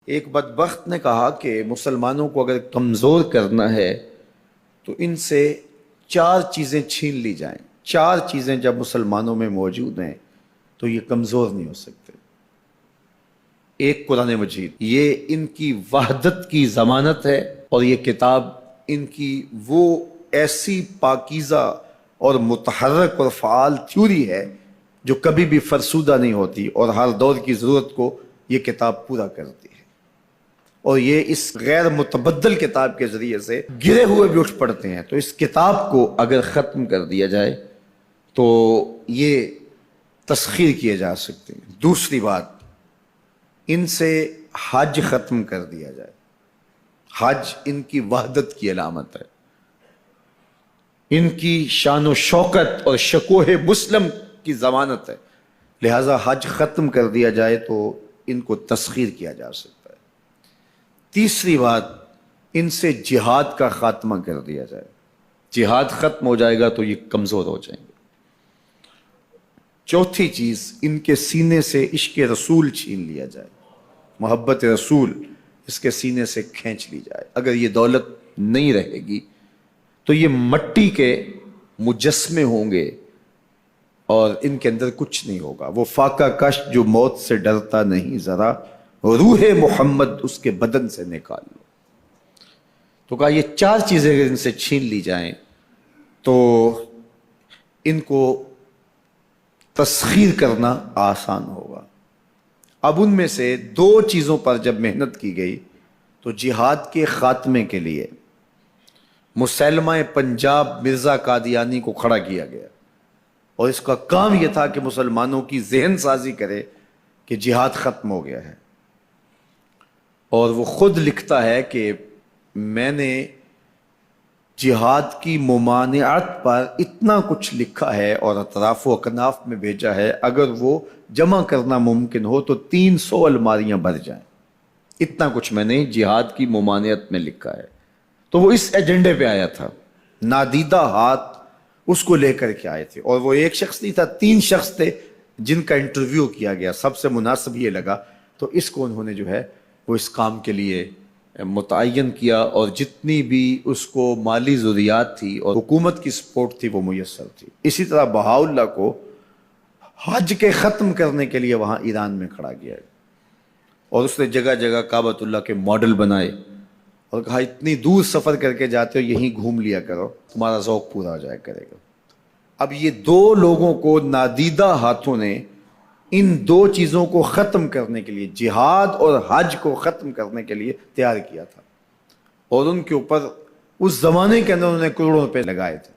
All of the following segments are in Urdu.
ایک بدبخت نے کہا کہ مسلمانوں کو اگر کمزور کرنا ہے تو ان سے چار چیزیں چھین لی جائیں. چار چیزیں جب مسلمانوں میں موجود ہیں تو یہ کمزور نہیں ہو سکتے. ایک قرآن مجید، یہ ان کی وحدت کی ضمانت ہے، اور یہ کتاب ان کی وہ ایسی پاکیزہ اور متحرک اور فعال تھیوری ہے جو کبھی بھی فرسودہ نہیں ہوتی، اور ہر دور کی ضرورت کو یہ کتاب پورا کرتی ہے. اور یہ اس غیر متبدل کتاب کے ذریعے سے گرے ہوئے بھی اٹھ پڑتے ہیں. تو اس کتاب کو اگر ختم کر دیا جائے تو یہ تسخیر کیے جا سکتے ہیں. دوسری بات، ان سے حج ختم کر دیا جائے. حج ان کی وحدت کی علامت ہے، ان کی شان و شوکت اور شکوہ مسلم کی ضمانت ہے. لہذا حج ختم کر دیا جائے تو ان کو تسخیر کیا جا سکتا ہے. تیسری بات، ان سے جہاد کا خاتمہ کر دیا جائے. جہاد ختم ہو جائے گا تو یہ کمزور ہو جائیں گے. چوتھی چیز، ان کے سینے سے عشق رسول چھین لیا جائے. محبت رسول اس کے سینے سے کھینچ لی جائے. اگر یہ دولت نہیں رہے گی تو یہ مٹی کے مجسمے ہوں گے اور ان کے اندر کچھ نہیں ہوگا. وہ فاقہ کش جو موت سے ڈرتا نہیں ذرا، روح محمد اس کے بدن سے نکال لو. تو کہا یہ چار چیزیں اگر ان سے چھین لی جائیں تو ان کو تسخیر کرنا آسان ہوگا. اب ان میں سے دو چیزوں پر جب محنت کی گئی تو جہاد کے خاتمے کے لیے مسلمہ پنجاب مرزا قادیانی کو کھڑا کیا گیا، اور اس کا کام یہ تھا کہ مسلمانوں کی ذہن سازی کرے کہ جہاد ختم ہو گیا ہے. اور وہ خود لکھتا ہے کہ میں نے جہاد کی ممانعت پر اتنا کچھ لکھا ہے اور اطراف و اکناف میں بھیجا ہے، اگر وہ جمع کرنا ممکن ہو تو 300 الماریاں بھر جائیں. اتنا کچھ میں نے جہاد کی ممانعت میں لکھا ہے. تو وہ اس ایجنڈے پہ آیا تھا. نادیدہ ہاتھ اس کو لے کر کے آئے تھے، اور وہ ایک شخص نہیں تھا، 3 شخص تھے جن کا انٹرویو کیا گیا. سب سے مناسب یہ لگا تو اس کو انہوں نے جو ہے وہ اس کام کے لیے متعین کیا، اور جتنی بھی اس کو مالی ضروریات تھی اور حکومت کی سپورٹ تھی وہ میسر تھی. اسی طرح بہاؤاللہ کو حج کے ختم کرنے کے لیے وہاں ایران میں کھڑا کیا، اور اس نے جگہ جگہ کعبۃ اللہ کے ماڈل بنائے اور کہا اتنی دور سفر کر کے جاتے ہو، یہیں گھوم لیا کرو، تمہارا ذوق پورا ہو جائے کرے گا. اب یہ 2 لوگوں کو نادیدہ ہاتھوں نے ان 2 چیزوں کو ختم کرنے کے لیے، جہاد اور حج کو ختم کرنے کے لیے تیار کیا تھا، اور ان کے اوپر اس زمانے کے اندر انہوں نے کروڑوں روپے لگائے تھے.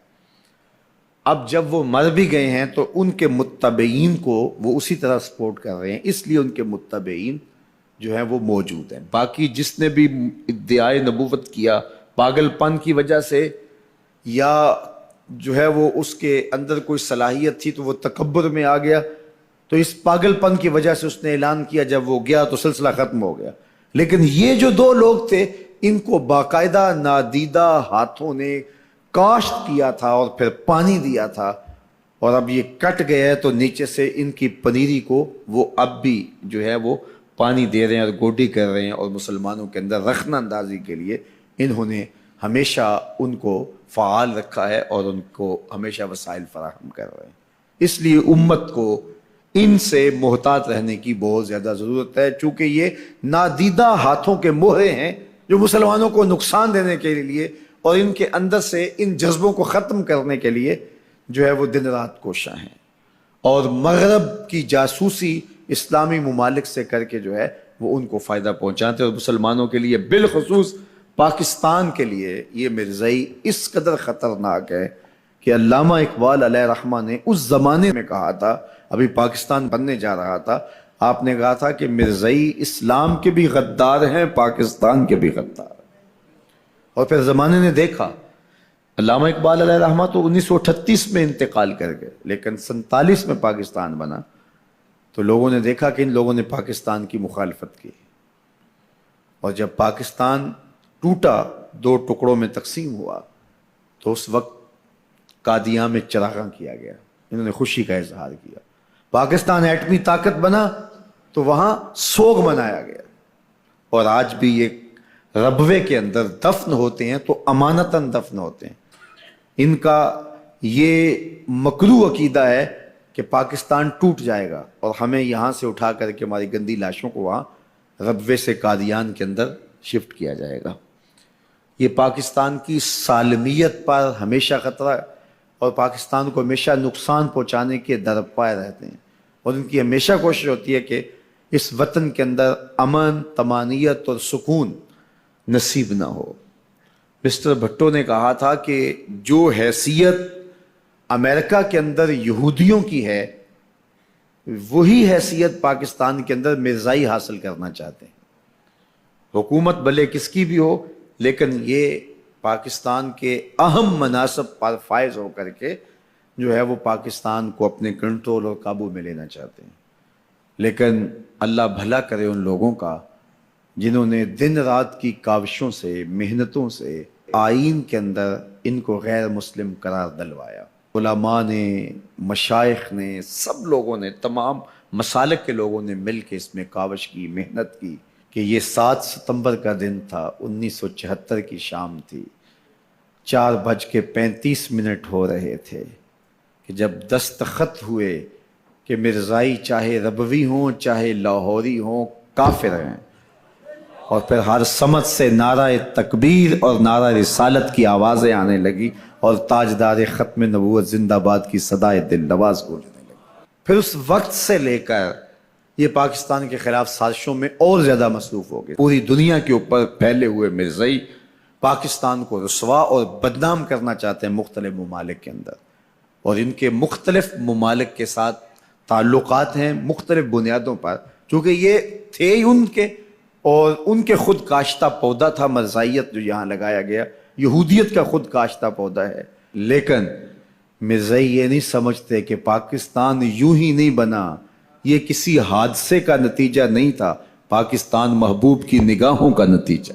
اب جب وہ مر بھی گئے ہیں تو ان کے متبعین کو وہ اسی طرح سپورٹ کر رہے ہیں، اس لیے ان کے متبعین جو ہیں وہ موجود ہیں. باقی جس نے بھی ادعائے نبوت کیا پاگل پن کی وجہ سے، یا جو ہے وہ اس کے اندر کوئی صلاحیت تھی تو وہ تکبر میں آ گیا، تو اس پاگل پن کی وجہ سے اس نے اعلان کیا، جب وہ گیا تو سلسلہ ختم ہو گیا. لیکن یہ جو 2 لوگ تھے ان کو باقاعدہ نادیدہ ہاتھوں نے کاشت کیا تھا اور پھر پانی دیا تھا، اور اب یہ کٹ گیا ہے تو نیچے سے ان کی پنیری کو وہ اب بھی جو ہے وہ پانی دے رہے ہیں اور گوڈی کر رہے ہیں، اور مسلمانوں کے اندر رخنہ اندازی کے لیے انہوں نے ہمیشہ ان کو فعال رکھا ہے اور ان کو ہمیشہ وسائل فراہم کر رہے ہیں. اس لیے امت کو ان سے محتاط رہنے کی بہت زیادہ ضرورت ہے، چونکہ یہ نادیدہ ہاتھوں کے مہرے ہیں جو مسلمانوں کو نقصان دینے کے لیے اور ان کے اندر سے ان جذبوں کو ختم کرنے کے لیے جو ہے وہ دن رات کوشاں ہیں، اور مغرب کی جاسوسی اسلامی ممالک سے کر کے جو ہے وہ ان کو فائدہ پہنچاتے ہیں. اور مسلمانوں کے لیے بالخصوص پاکستان کے لیے یہ مرزائی اس قدر خطرناک ہے کہ علامہ اقبال علیہ رحمہ نے اس زمانے میں کہا تھا، ابھی پاکستان بننے جا رہا تھا، آپ نے کہا تھا کہ مرزائی اسلام کے بھی غدار ہیں، پاکستان کے بھی غدار ہیں. اور پھر زمانے نے دیکھا، علامہ اقبال علیہ رحمہ تو 1938 میں انتقال کر گئے، لیکن 47 میں پاکستان بنا تو لوگوں نے دیکھا کہ ان لوگوں نے پاکستان کی مخالفت کی، اور جب پاکستان ٹوٹا، 2 ٹکڑوں میں تقسیم ہوا، تو اس وقت قادیاں میں چراغاں کیا گیا، انہوں نے خوشی کا اظہار کیا. پاکستان ایٹمی طاقت بنا تو وہاں سوگ منایا گیا، اور آج بھی یہ ربوے کے اندر دفن ہوتے ہیں تو امانتاً دفن ہوتے ہیں. ان کا یہ مکروہ عقیدہ ہے کہ پاکستان ٹوٹ جائے گا اور ہمیں یہاں سے اٹھا کر کے ہماری گندی لاشوں کو وہاں ربوے سے قادیان کے اندر شفٹ کیا جائے گا. یہ پاکستان کی سالمیت پر ہمیشہ خطرہ ہے اور پاکستان کو ہمیشہ نقصان پہنچانے کے درپائے رہتے ہیں، اور ان کی ہمیشہ کوشش ہوتی ہے کہ اس وطن کے اندر امن، طمانینت اور سکون نصیب نہ ہو. مسٹر بھٹو نے کہا تھا کہ جو حیثیت امریکہ کے اندر یہودیوں کی ہے وہی حیثیت پاکستان کے اندر مرزائی حاصل کرنا چاہتے ہیں. حکومت بھلے کس کی بھی ہو، لیکن یہ پاکستان کے اہم مناصب پر فائز ہو کر کے جو ہے وہ پاکستان کو اپنے کنٹرول اور قابو میں لینا چاہتے ہیں. لیکن اللہ بھلا کرے ان لوگوں کا جنہوں نے دن رات کی کاوشوں سے، محنتوں سے آئین کے اندر ان کو غیر مسلم قرار دلوایا. علماء نے، مشائخ نے، سب لوگوں نے، تمام مسالک کے لوگوں نے مل کے اس میں کاوش کی، محنت کی کہ یہ 7 ستمبر کا دن تھا، 1974 کی شام تھی، 4:35 ہو رہے تھے کہ جب دستخط ہوئے کہ مرزائی چاہے ربوی ہوں چاہے لاہوری ہوں کافر ہیں، اور پھر ہر سمت سے نعرہ تکبیر اور نعرہ رسالت کی آوازیں آنے لگی اور تاجدار ختم نبوت زندہ باد کی صدائے دل نواز گونجنے لگی. پھر اس وقت سے لے کر یہ پاکستان کے خلاف سازشوں میں اور زیادہ مصروف ہو گئے. پوری دنیا کے اوپر پھیلے ہوئے مرزائی پاکستان کو رسوا اور بدنام کرنا چاہتے ہیں مختلف ممالک کے اندر، اور ان کے مختلف ممالک کے ساتھ تعلقات ہیں مختلف بنیادوں پر، چونکہ یہ تھے ان کے، اور ان کے خود کاشتہ پودا تھا مرزائیت جو یہاں لگایا گیا، یہودیت کا خود کاشتہ پودا ہے. لیکن مرزائی یہ نہیں سمجھتے کہ پاکستان یوں ہی نہیں بنا، یہ کسی حادثے کا نتیجہ نہیں تھا، پاکستان محبوب کی نگاہوں کا نتیجہ.